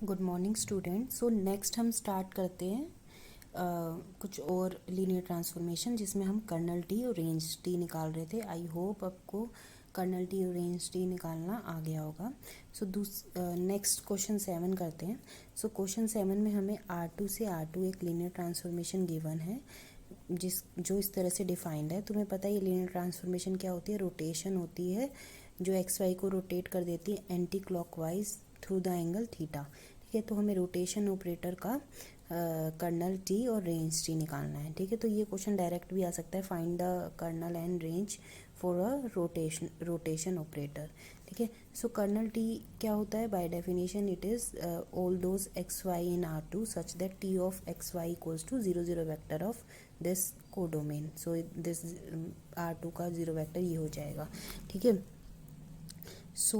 Good morning student. So next हम start करते हैं कुछ और लीनियर ट्रांसफॉर्मेशन जिसमें हम कर्नल टी और रेंज टी निकाल रहे थे। आई होप आपको कर्नल टी और रेंज टी निकालना आ गया होगा। सो नेक्स्ट क्वेश्चन 7 करते हैं। सो क्वेश्चन 7 में हमें R2 से R2 एक लीनियर ट्रांसफॉर्मेशन गिवन है जो इस तरह से डिफाइंड है। तुम्हें पता है ये लीनियर ट्रांसफॉर्मेशन क्या होती है? रोटेशन होती है जो एक्स वाई को रोटेट कर देती है anti clockwise through the angle theta. ठीक है, तो हमें रोटेशन ऑपरेटर का कर्नल टी और रेंज टी निकालना है। ठीक है, तो ये क्वेश्चन डायरेक्ट भी आ सकता है, find the kernel and range for a rotation operator. ठीक है, सो कर्नल टी क्या होता है? By definition it is all those x y in R2 such that T of x y equals to 0 0 vector of this codomain. So this R2 का 0 vector ये हो जाएगा। ठीक है, सो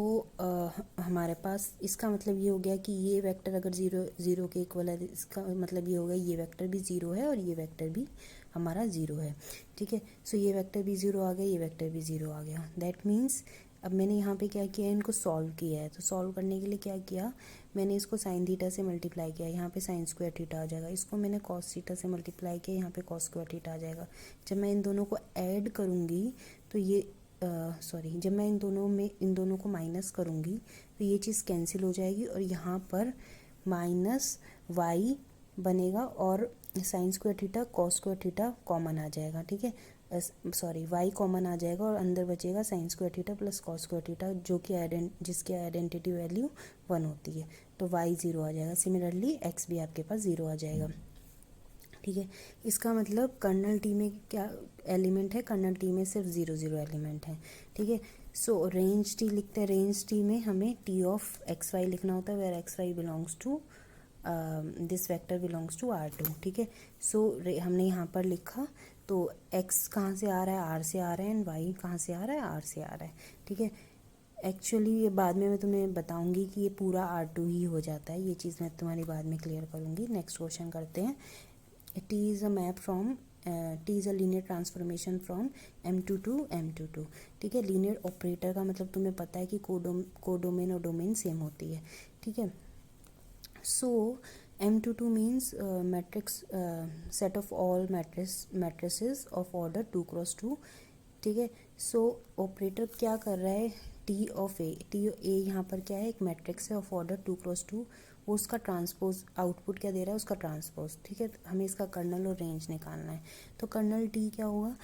हमारे पास इसका मतलब ये हो गया कि ये वेक्टर अगर ज़ीरो ज़ीरो के इक्वल है, इसका मतलब ये हो गया ये वेक्टर भी ज़ीरो है और ये वेक्टर भी हमारा ज़ीरो है। ठीक है, सो ये वेक्टर भी ज़ीरो आ गया, ये वेक्टर भी ज़ीरो आ गया। दैट मीन्स अब मैंने यहाँ पे क्या किया है, इनको सॉल्व किया है। तो सॉल्व करने के लिए क्या किया, मैंने इसको साइन थीटा से मल्टीप्लाई किया, यहाँ पे साइन स्क्वायर थीटा आ जाएगा। इसको मैंने कॉस थीटा से मल्टीप्लाई किया, यहाँ पे कॉस स्क्वायर थीटा आ जाएगा। जब मैं इन दोनों को ऐड करूँगी तो ये जब मैं इन दोनों को माइनस करूँगी तो ये चीज़ कैंसिल हो जाएगी और यहाँ पर माइनस वाई बनेगा और sine square theta cos square theta common आ जाएगा। ठीक है, वाई कॉमन आ जाएगा और अंदर बचेगा sign square theta plus cos square theta जो कि जिसकी आइडेंटिटी वैल्यू 1 होती है। तो वाई ज़ीरो आ जाएगा। सिमिलरली एक्स भी आपके पास ज़ीरो आ जाएगा। ठीक है, इसका मतलब कर्नल टी में क्या एलिमेंट है? कर्नल टी में सिर्फ 0 0 एलिमेंट है। ठीक है, सो रेंज टी लिखते हैं। रेंज टी में हमें टी ऑफ एक्स वाई लिखना होता है where x y belongs to this vector belongs to R2। ठीक है, सो हमने यहाँ पर लिखा तो x कहाँ से आ रहा है? R से आ रहा है एंड y कहाँ से आ रहा है? R से आ रहा है। ठीक है, एक्चुअली ये बाद में मैं तुम्हें बताऊंगी कि ये पूरा R2 ही हो जाता है, ये चीज़ मैं तुम्हारी बाद में क्लियर करूंगी। नेक्स्ट क्वेश्चन करते हैं। T is a map from T is a linear transformation from M2 to M2 ठीक है, लीनियर ऑपरेटर का मतलब तुम्हें पता है कि कोडोमेन और डोमेन सेम होती है। ठीक है, सो M2 means matrix set of all matrices of order 2 × 2। ठीक है, सो ऑपरेटर क्या कर रहा है? टी ऑफ ए यहाँ पर क्या है? एक मैट्रिक्स है ऑफ ऑर्डर 2 × 2। वो उसका ट्रांसपोज आउटपुट क्या दे रहा है? उसका ट्रांसपोज। ठीक है, हमें इसका कर्नल और रेंज निकालना है। तो कर्नल टी क्या होगा?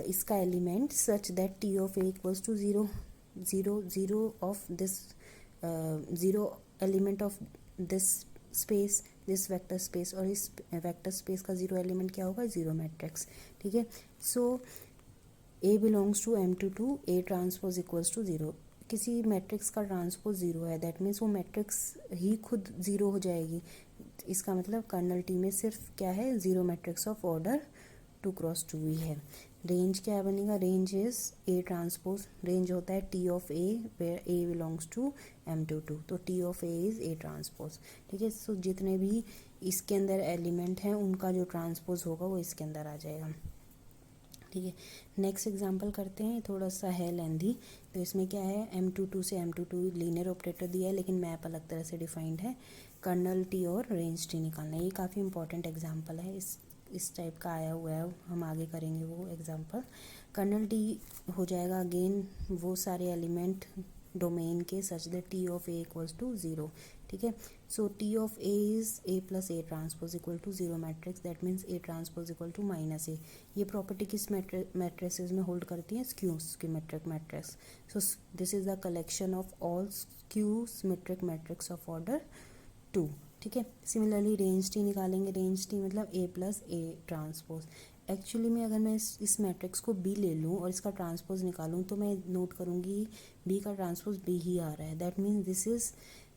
इसका element such that T of A equals to 0 0 of this 0 element of this space, this vector space, और इस वेक्टर स्पेस का 0 एलिमेंट क्या होगा? 0 मैट्रिक्स। ठीक है, so A belongs to M2 A transpose equals to 0। किसी मैट्रिक्स का transpose 0 है, दैट मीन्स वो मैट्रिक्स ही खुद 0 हो जाएगी। इसका मतलब कर्नल टी में सिर्फ क्या है? 0 मैट्रिक्स ऑफ ऑर्डर 2 × 2 ही है। रेंज क्या बनेगा? Range is A transpose. Range होता है T of A where A belongs to M2 तो T of A is A transpose. ठीक है, सो जितने भी इसके अंदर एलिमेंट हैं उनका जो ट्रांसपोज होगा वो इसके अंदर आ जाएगा। ठीक है, नेक्स्ट एग्जांपल करते हैं। थोड़ा सा है लेंदी, तो इसमें क्या है? M2 से M2 लीनियर ऑपरेटर दिया है लेकिन मैप अलग तरह से डिफाइंड है। कर्नल टी और रेंज टी निकालना है। ये काफ़ी इंपॉर्टेंट एग्जांपल है, इस टाइप का आया हुआ है, हम आगे करेंगे वो एग्जांपल। कर्नल टी हो जाएगा अगेन वो सारे एलिमेंट डोमेन के such that T of A equals to 0। ठीक है, so T of A is A plus A transpose equal to 0 matrix. That means A transpose equal to minus A. ये property किस matrices में hold करती है? Skew symmetric matrix. So this is the collection of all skew symmetric matrix of order 2। ठीक है, similarly range T निकालेंगे। Range T मतलब A plus A transpose. Actually में अगर मैं इस मैट्रिक्स को बी ले लूँ और इसका ट्रांसपोज निकालूँ तो मैं नोट करूँगी बी का ट्रांसपोज बी ही आ रहा है। That means this is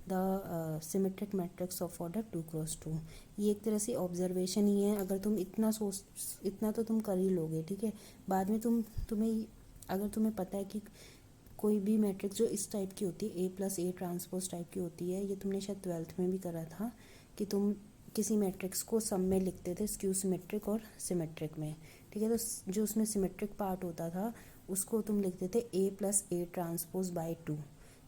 the symmetric matrix of order 2 × 2। ये एक तरह से ऑब्जर्वेशन ही है। अगर तुम इतना तो तुम कर ही लोगे। ठीक है, बाद में तुम्हें अगर तुम्हें पता है कि कोई भी मैट्रिक्स जो इस टाइप की होती है ए प्लस ए ट्रांसपोज टाइप की होती है, ये तुमने शायद 12th में भी करा था कि तुम किसी मैट्रिक्स को सब में लिखते थे स्क्यू सिमेट्रिक और सिमेट्रिक में। ठीक है, तो जो उसमें सिमेट्रिक पार्ट होता था उसको तुम लिखते थे ए प्लस ए ट्रांसपोज बाय 2,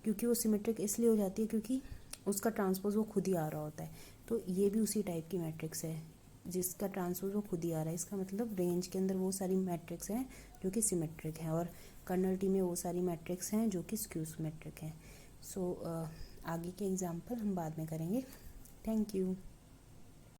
क्योंकि वो सिमेट्रिक इसलिए हो जाती है क्योंकि उसका ट्रांसपोज वो खुद ही आ रहा होता है। तो ये भी उसी टाइप की मैट्रिक्स है जिसका ट्रांसपोज वो खुद ही आ रहा है। इसका मतलब रेंज के अंदर वो सारी मैट्रिक्स हैं जो कि सिमेट्रिक हैं, और कर्नल टी में वो सारी मैट्रिक्स हैं जो कि स्क्यू सिमेट्रिक हैं। सो आगे के एग्जाम्पल हम बाद में करेंगे। Thank you.